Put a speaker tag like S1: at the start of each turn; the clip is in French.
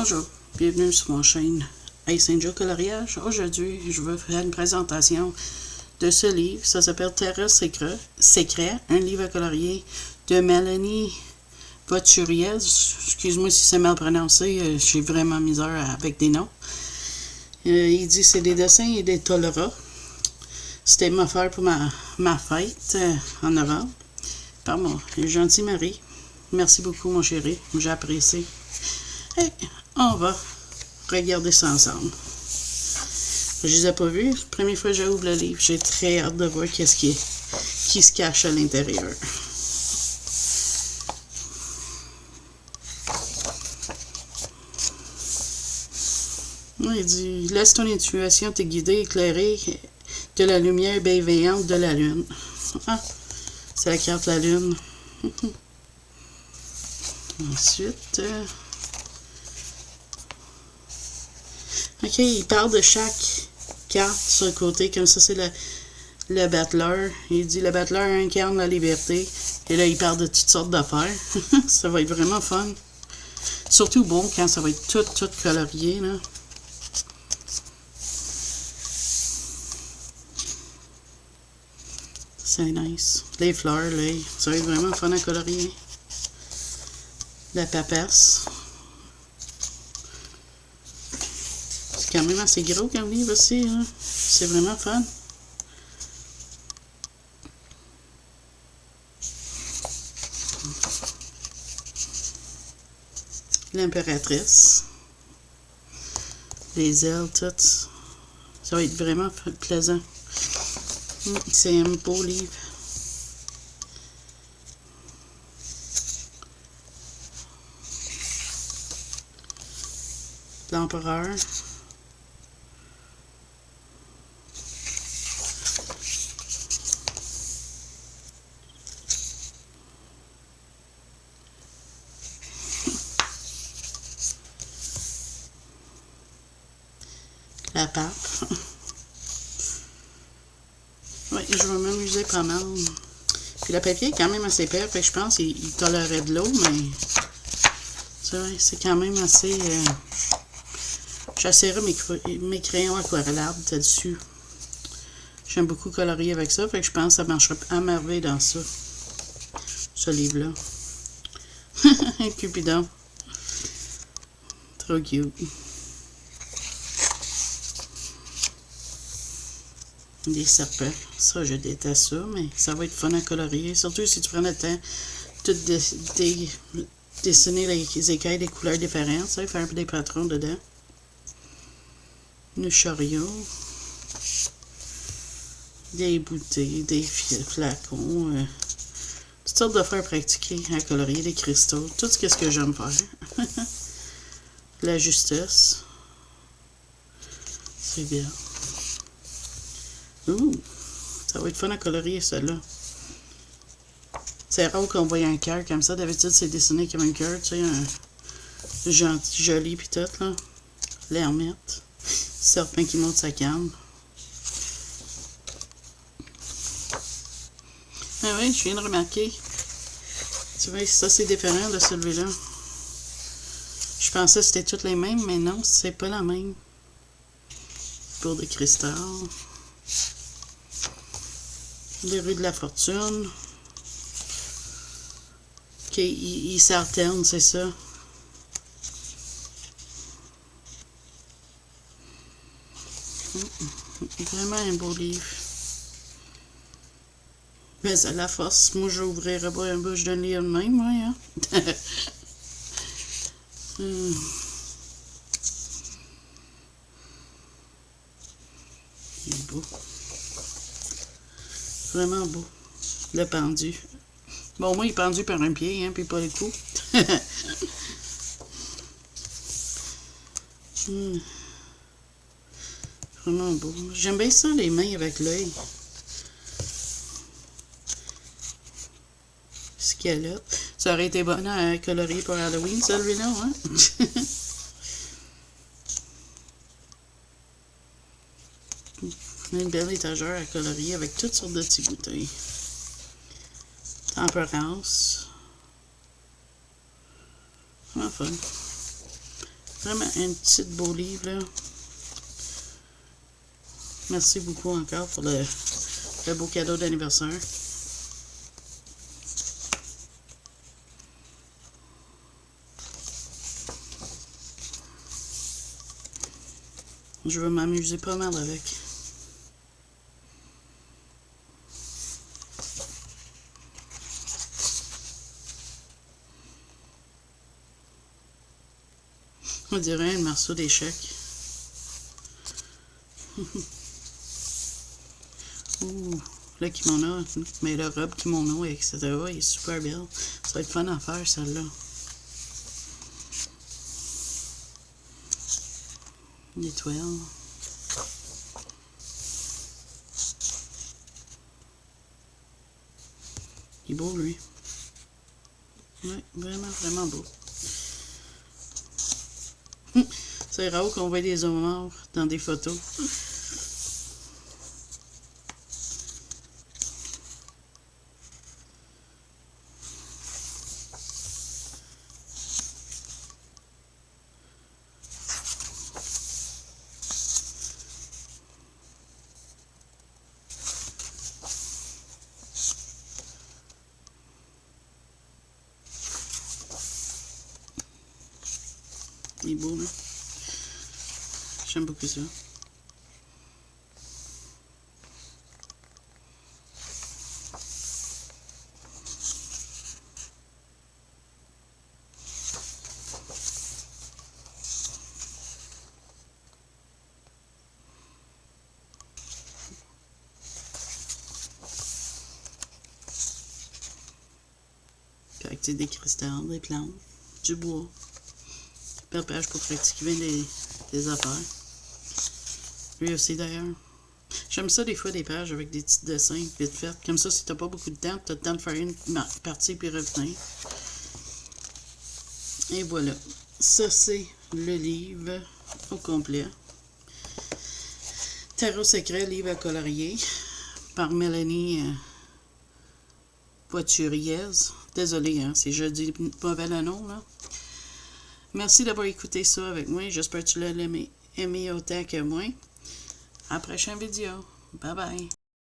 S1: Bonjour, bienvenue sur mon chaîne Hey Saint-Joe Coloriage. Aujourd'hui, je vais faire une présentation de ce livre. Ça s'appelle Terra Secret, un livre à colorier de Mélanie Voturiez. Excuse-moi si c'est mal prononcé, j'ai vraiment misère avec des noms. Il dit c'est des dessins et des toleras. C'était m'offert pour ma fête en novembre par mon gentil mari. Merci beaucoup, mon chéri. J'apprécie. Et on va regarder ça ensemble. Je les ai pas vus. Première fois que j'ouvre le livre, j'ai très hâte de voir qu'est-ce qui se cache à l'intérieur. Il dit « Laisse ton intuition te guider, éclairer de la lumière bienveillante de la lune. » Ah, c'est la carte de la lune. Ensuite... OK, il parle de chaque carte sur le côté, comme ça c'est le battleur. Il dit le battleur incarne la liberté. Et là, il parle de toutes sortes d'affaires. Ça va être vraiment fun. Surtout bon quand ça va être tout colorié, là. C'est nice. Les fleurs, là, ça va être vraiment fun à colorier. La papasse. C'est quand même assez gros comme livre aussi, hein. C'est vraiment fun. L'impératrice. Les ailes, toutes. Ça va être vraiment plaisant. C'est un beau livre. L'empereur. La pape. Oui, je vais m'amuser pas mal. Puis le papier est quand même assez épais, fait que je pense qu'il tolérerait de l'eau, mais c'est quand même assez... J'essaierai mes crayons aquarellables dessus. J'aime beaucoup colorier avec ça, fait que je pense que ça marcherait à merveille dans ça. Ce livre-là. Cupidon. Trop cute. Des serpents. Ça, je déteste ça, mais ça va être fun à colorier. Surtout si tu prends le temps de dessiner les écailles des couleurs différentes. Ça, faire un peu des patrons dedans. Le chariot. Des bouteilles, des flacons. Toutes sortes d'affaires pratiquées à colorier, des cristaux. Tout ce que j'aime faire. La justesse. C'est bien. Ouh, ça va être fun à colorier, celle-là. C'est rare qu'on voit un cœur comme ça. D'habitude, c'est dessiné comme un cœur, tu sais, un gentil, joli, pis tout, là. L'hermite. Serpent qui monte sa canne. Ah oui, je viens de remarquer. Tu vois, ça, c'est différent de celui-là. Je pensais que c'était toutes les mêmes, mais non, c'est pas la même. Pour de cristal. Les rues de la fortune. OK, ils s'alternent, c'est ça. Vraiment un beau livre. Mais à la force, moi, j'ouvrirais pas un bouche d'un livre de même, moi, hein. Il est beau. Vraiment beau. Le pendu. Bon, moi, il est pendu par un pied, hein, puis pas le cou. Vraiment beau. J'aime bien ça, les mains avec l'œil. Squelette. Ça aurait été bon à colorier pour Halloween, celui-là, hein? Une belle étagère à colorier avec toutes sortes de petits bouteilles. Tempérance. Vraiment fun. Vraiment un petit beau livre, là. Merci beaucoup encore pour le beau cadeau d'anniversaire. Je vais m'amuser pas mal avec. On dirait un morceau d'échecs. Ouh, le kimono, mais la robe kimono, etc. Il est super belle. Ça va être fun à faire, celle-là. L'étoile. Il est beau, lui. Oui, vraiment, vraiment beau. C'est rare qu'on voit des homards dans des photos. Il est beau, là. J'aime beaucoup ça. Avec des cristals, des plantes, du bois. Perpage pour pratiquer des affaires. Lui aussi d'ailleurs. J'aime ça des fois des pages avec des petits dessins vite fait. Comme ça, si t'as pas beaucoup de temps, t'as le temps de faire une partie puis revenir. Et voilà. Ça, c'est le livre au complet. Tarot secret, livre à colorier par Mélanie Voituriez. Désolée, hein, si je dis mauvais le nom, là. Merci d'avoir écouté ça avec moi. J'espère que tu l'as aimé autant que moi. À la prochaine vidéo. Bye bye.